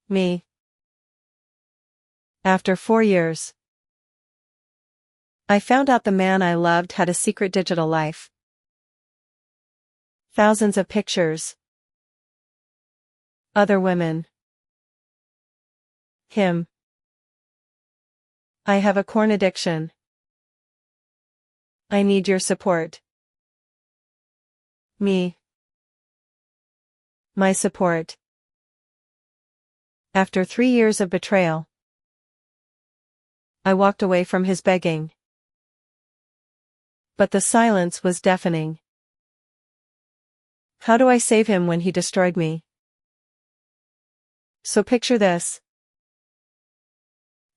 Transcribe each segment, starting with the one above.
Me. After 4 years. I found out the man I loved had a secret digital life. Thousands of pictures. Other women. Him. I have a corn addiction. I need your support. Me. My support. After 3 years of betrayal, I walked away from his begging. But the silence was deafening. How do I save him when he destroyed me? So picture this.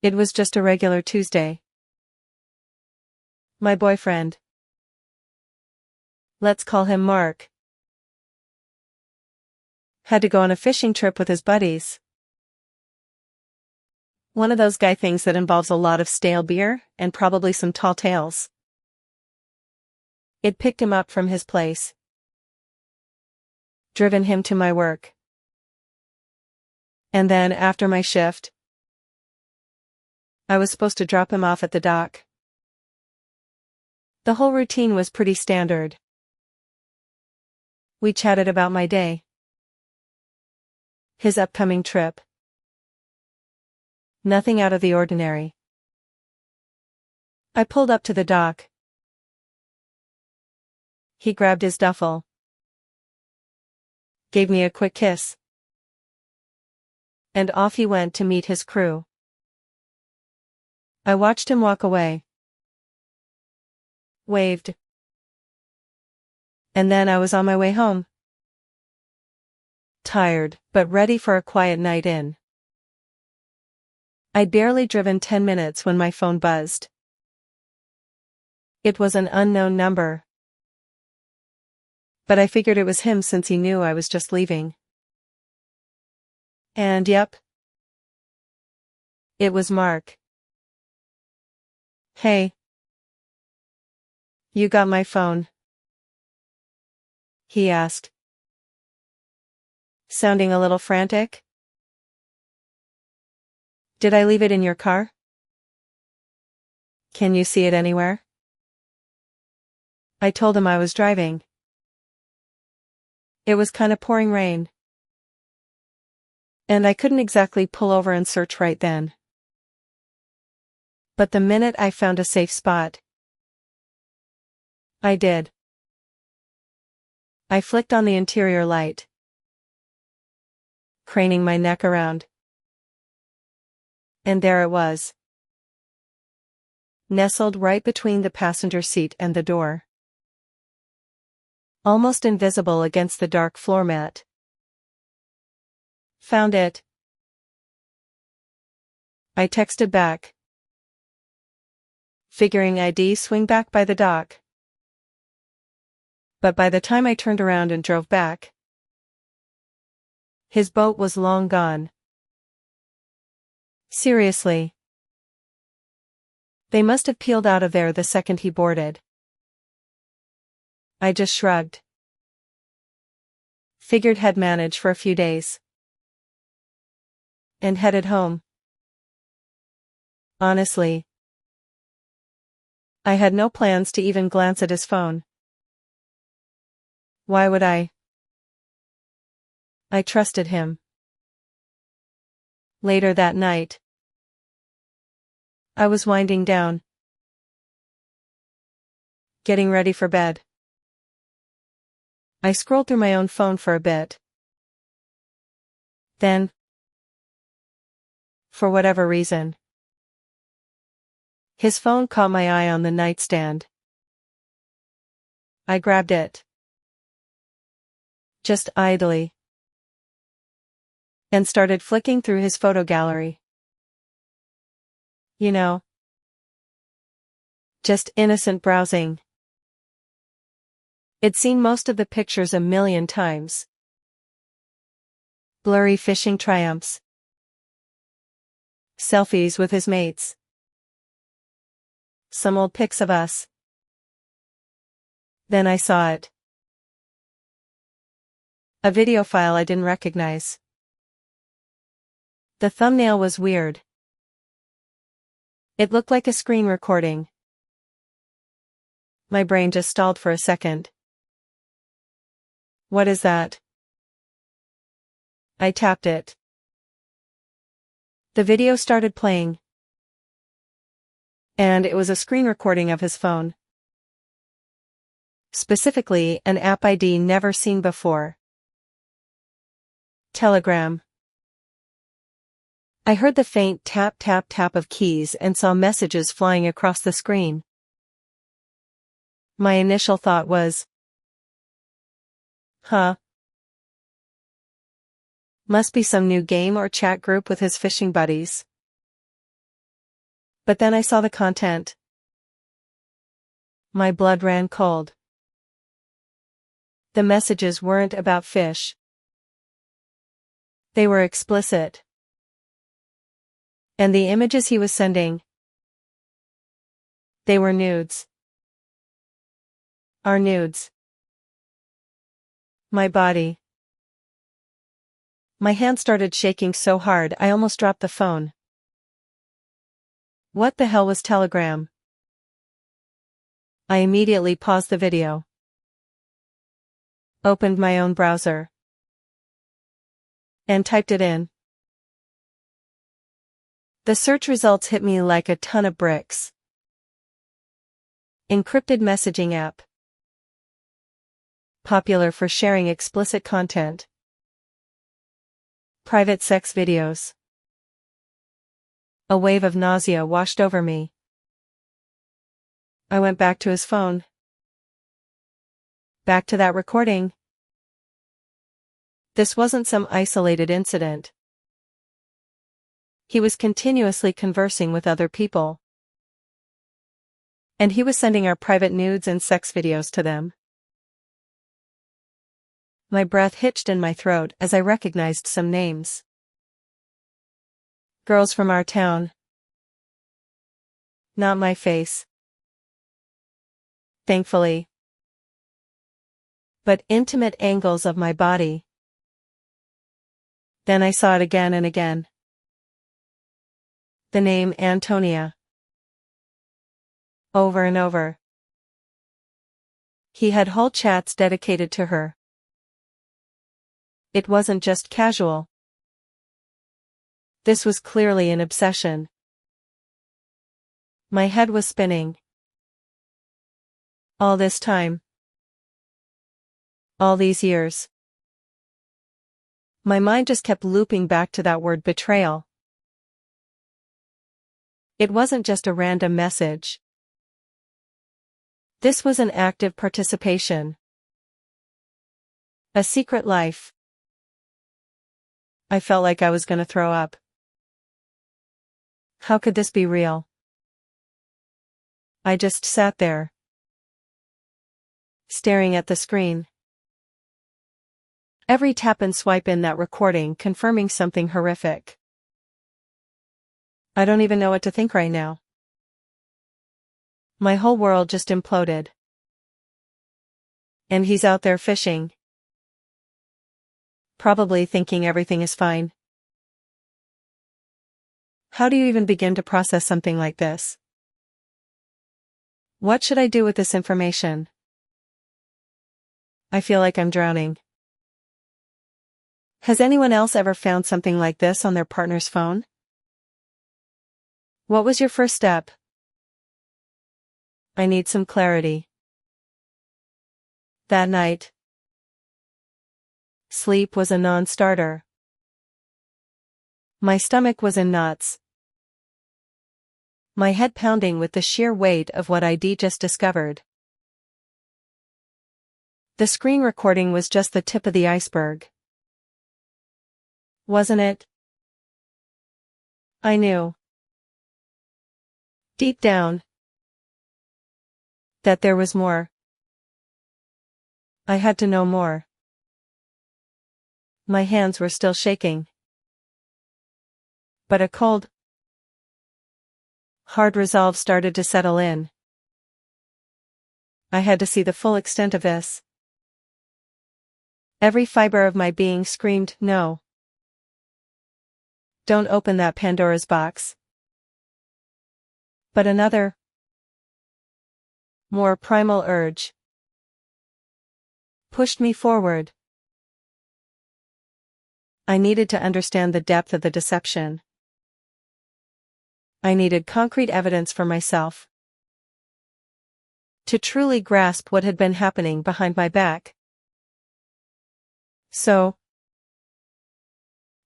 It was just a regular Tuesday. My boyfriend. Let's call him Mark. Had to go on a fishing trip with his buddies. One of those guy things that involves a lot of stale beer and probably some tall tales. It picked him up from his place. Driven him to my work. And then, after my shift, I was supposed to drop him off at the dock. The whole routine was pretty standard. We chatted about my day. His upcoming trip. Nothing out of the ordinary. I pulled up to the dock. He grabbed his duffel. Gave me a quick kiss. And off he went to meet his crew. I watched him walk away. Waved. And then I was on my way home. Tired, but ready for a quiet night in. I'd barely driven 10 minutes when my phone buzzed. It was an unknown number. But I figured it was him since he knew I was just leaving. And yep. It was Mark. Hey. You got my phone? He asked. Sounding a little frantic. Did I leave it in your car? Can you see it anywhere? I told him I was driving. It was kinda pouring rain. And I couldn't exactly pull over and search right then. But the minute I found a safe spot, I did. I flicked on the interior light, craning my neck around. And there it was. Nestled right between the passenger seat and the door. Almost invisible against the dark floor mat. Found it. I texted back. Figuring I'd swing back by the dock. But by the time I turned around and drove back, his boat was long gone. Seriously. They must have peeled out of there the second he boarded. I just shrugged. Figured he'd manage for a few days. And headed home. Honestly, I had no plans to even glance at his phone. Why would I? I trusted him. Later that night, I was winding down. Getting ready for bed. I scrolled through my own phone for a bit. Then, for whatever reason, his phone caught my eye on the nightstand. I grabbed it. Just idly. And started flicking through his photo gallery. You know. Just innocent browsing. I'd seen most of the pictures a million times. Blurry fishing triumphs. Selfies with his mates. Some old pics of us. Then I saw it. A video file I didn't recognize. The thumbnail was weird. It looked like a screen recording. My brain just stalled for a second. What is that? I tapped it. The video started playing. And it was a screen recording of his phone. Specifically, an app ID never seen before. Telegram. I heard the faint tap tap tap of keys and saw messages flying across the screen. My initial thought was, huh? Must be some new game or chat group with his fishing buddies. But then I saw the content. My blood ran cold. The messages weren't about fish. They were explicit. And the images he was sending, they were nudes. Our nudes. My body. My hand started shaking so hard I almost dropped the phone. What the hell was Telegram? I immediately paused the video. Opened my own browser. And typed it in. The search results hit me like a ton of bricks. Encrypted messaging app. Popular for sharing explicit content. Private sex videos. A wave of nausea washed over me. I went back to his phone. Back to that recording. This wasn't some isolated incident. He was continuously conversing with other people. And he was sending our private nudes and sex videos to them. My breath hitched in my throat as I recognized some names. Girls from our town. Not my face. Thankfully. But intimate angles of my body. Then I saw it again and again. The name Antonia. Over and over. He had whole chats dedicated to her. It wasn't just casual. This was clearly an obsession. My head was spinning. All this time. All these years. My mind just kept looping back to that word betrayal. It wasn't just a random message. This was an active participation. A secret life. I felt like I was gonna throw up. How could this be real? I just sat there, staring at the screen. Every tap and swipe in that recording confirming something horrific. I don't even know what to think right now. My whole world just imploded. And he's out there fishing. Probably thinking everything is fine. How do you even begin to process something like this? What should I do with this information? I feel like I'm drowning. Has anyone else ever found something like this on their partner's phone? What was your first step? I need some clarity. That night, sleep was a non-starter. My stomach was in knots. My head pounding with the sheer weight of what I'd just discovered. The screen recording was just the tip of the iceberg. Wasn't it? I knew. Deep down. That there was more. I had to know more. My hands were still shaking. But a cold, hard resolve started to settle in. I had to see the full extent of this. Every fiber of my being screamed no. Don't open that Pandora's box. But another, more primal urge pushed me forward. I needed to understand the depth of the deception. I needed concrete evidence for myself, to truly grasp what had been happening behind my back. So,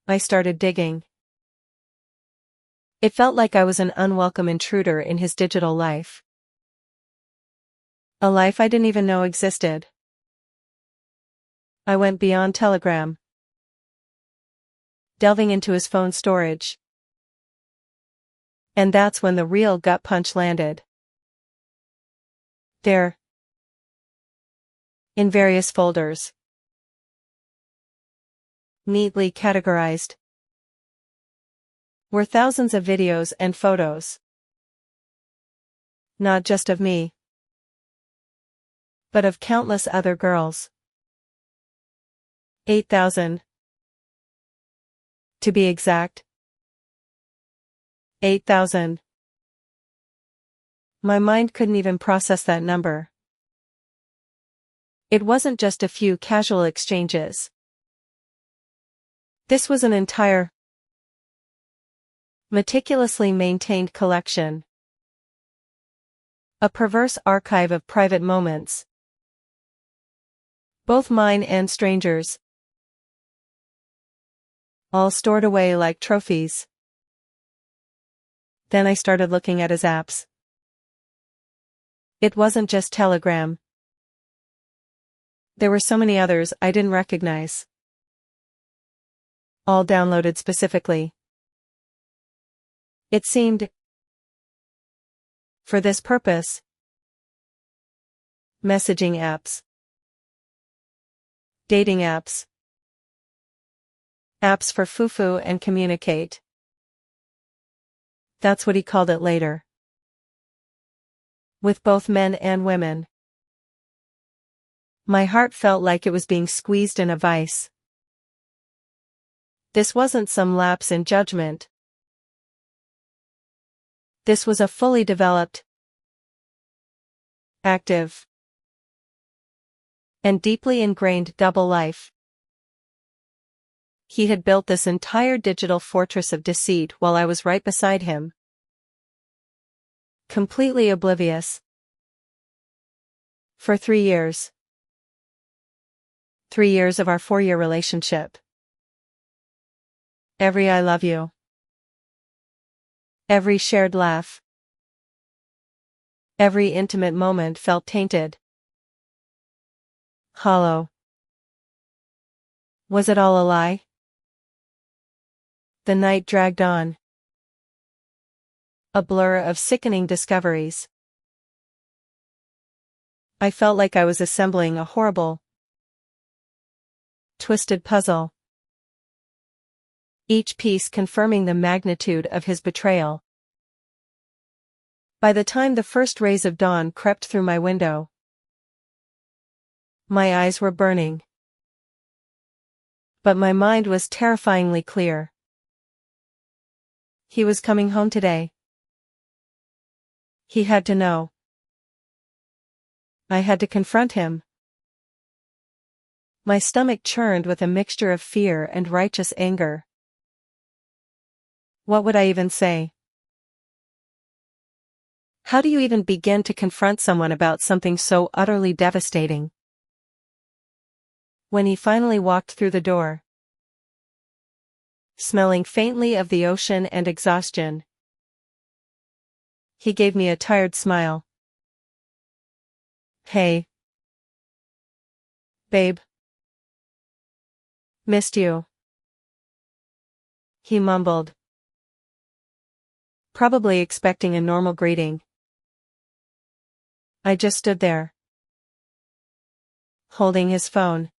I started digging. It felt like I was an unwelcome intruder in his digital life. A life I didn't even know existed. I went beyond Telegram, delving into his phone storage. And that's when the real gut punch landed. There, in various folders, neatly categorized, were thousands of videos and photos. Not just of me, but of countless other girls. 8,000. To be exact. 8,000. My mind couldn't even process that number. It wasn't just a few casual exchanges. This was an entire, meticulously maintained collection. A perverse archive of private moments, both mine and strangers, all stored away like trophies. Then I started looking at his apps. It wasn't just Telegram. There were so many others I didn't recognize, all downloaded specifically, it seemed, for this purpose. Messaging apps, dating apps, apps for foo-foo and communicate. That's what he called it later. With both men and women. My heart felt like it was being squeezed in a vice. This wasn't some lapse in judgment. This was a fully developed, active, and deeply ingrained double life. He had built this entire digital fortress of deceit while I was right beside him, completely oblivious. For 3 years. 3 years of our 4-year relationship. Every I love you. Every shared laugh. Every intimate moment felt tainted. Hollow. Was it all a lie? The night dragged on. A blur of sickening discoveries. I felt like I was assembling a horrible, twisted puzzle. Each piece confirming the magnitude of his betrayal. By the time the first rays of dawn crept through my window, my eyes were burning. But my mind was terrifyingly clear. He was coming home today. He had to know. I had to confront him. My stomach churned with a mixture of fear and righteous anger. What would I even say? How do you even begin to confront someone about something so utterly devastating? When he finally walked through the door, smelling faintly of the ocean and exhaustion, he gave me a tired smile. Hey. Babe. Missed you. He mumbled, probably expecting a normal greeting. I just stood there, holding his phone.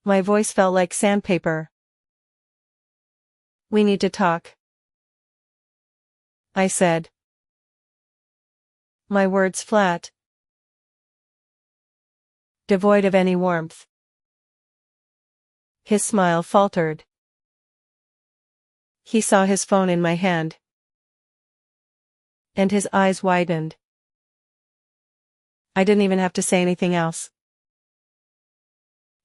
My voice felt like sandpaper. We need to talk, I said. My words flat, devoid of any warmth. His smile faltered. He saw his phone in my hand. And his eyes widened. I didn't even have to say anything else.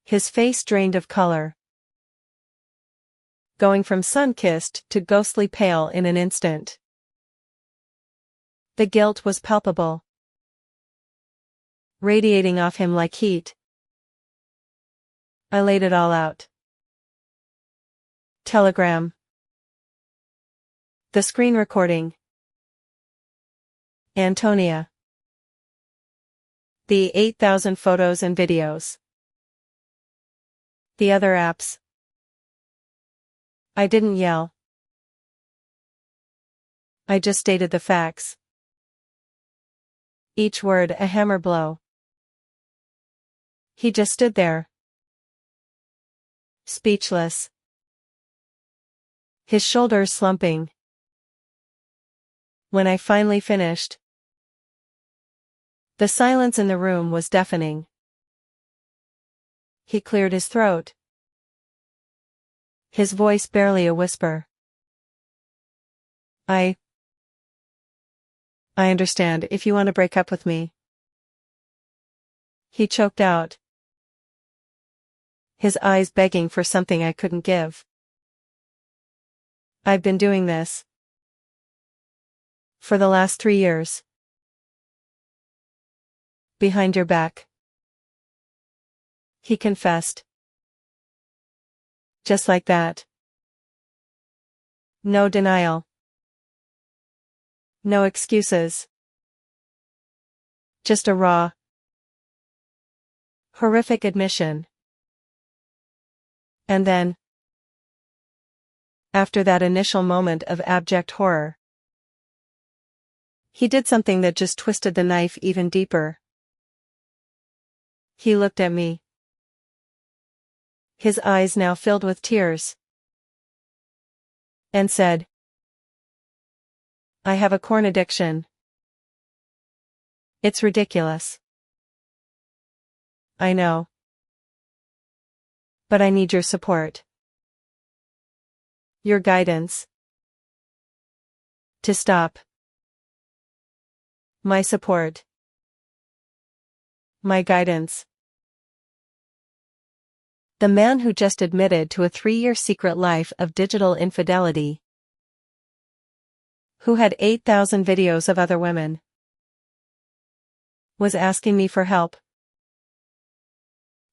His face drained of color, going from sun-kissed to ghostly pale in an instant. The guilt was palpable, radiating off him like heat. I laid it all out. Telegram. The screen recording. Antonia. The 8,000 photos and videos. The other apps. I didn't yell. I just stated the facts. Each word a hammer blow. He just stood there, speechless, his shoulders slumping. When I finally finished, the silence in the room was deafening. He cleared his throat, his voice barely a whisper. I understand if you want to break up with me. He choked out, his eyes begging for something I couldn't give. I've been doing this for the last 3 years. Behind your back. He confessed. Just like that. No denial. No excuses. Just a raw, horrific admission. And then, after that initial moment of abject horror, he did something that just twisted the knife even deeper. He looked at me, his eyes now filled with tears, and said, I have a corn addiction. It's ridiculous. I know. But I need your support. Your guidance. To stop. My support. My guidance. The man who just admitted to a 3-year secret life of digital infidelity, who had 8,000 videos of other women, was asking me for help.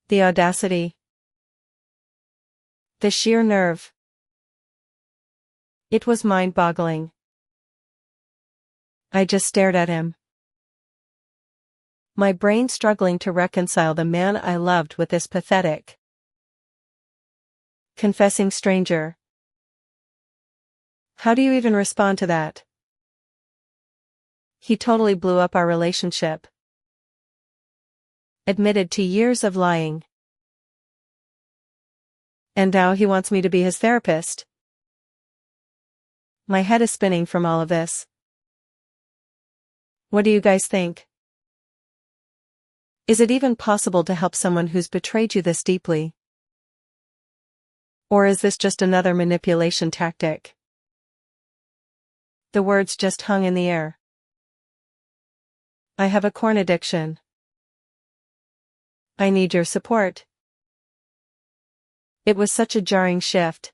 The audacity. The sheer nerve. It was mind-boggling. I just stared at him, my brain struggling to reconcile the man I loved with this pathetic, confessing stranger. How do you even respond to that? He totally blew up our relationship. Admitted to years of lying. And now he wants me to be his therapist. My head is spinning from all of this. What do you guys think? Is it even possible to help someone who's betrayed you this deeply? Or is this just another manipulation tactic? The words just hung in the air. I have a corn addiction. I need your support. It was such a jarring shift.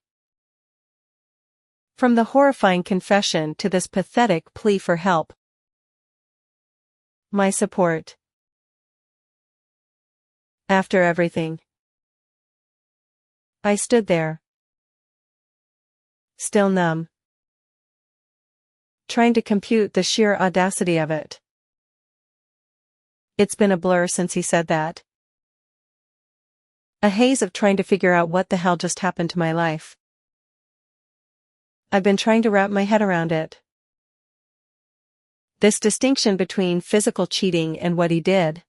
From the horrifying confession to this pathetic plea for help. My support. After everything. I stood there, still numb, trying to compute the sheer audacity of it. It's been a blur since he said that. A haze of trying to figure out what the hell just happened to my life. I've been trying to wrap my head around it. This distinction between physical cheating and what he did.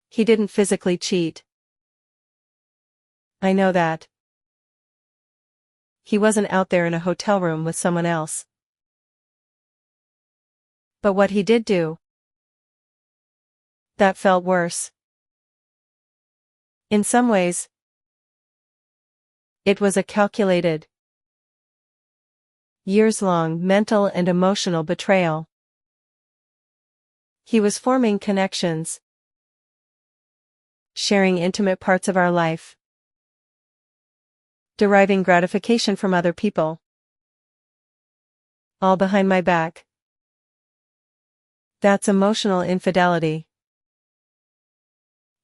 He didn't physically cheat. I know that. He wasn't out there in a hotel room with someone else. But what he did do, that felt worse. In some ways, it was a calculated, Years-long mental and emotional betrayal. He was forming connections, sharing intimate parts of our life, deriving gratification from other people. All behind my back. That's emotional infidelity.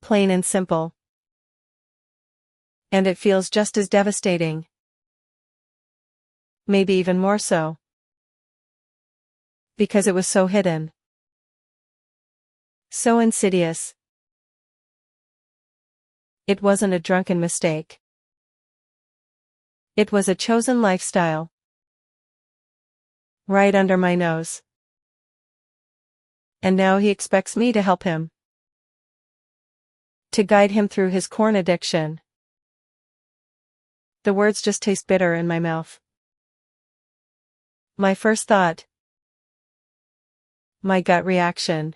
Plain and simple. And it feels just as devastating. Maybe even more so. Because it was so hidden. So insidious. It wasn't a drunken mistake. It was a chosen lifestyle. Right under my nose. And now he expects me to help him. To guide him through his corn addiction. The words just taste bitter in my mouth. My first thought. My gut reaction.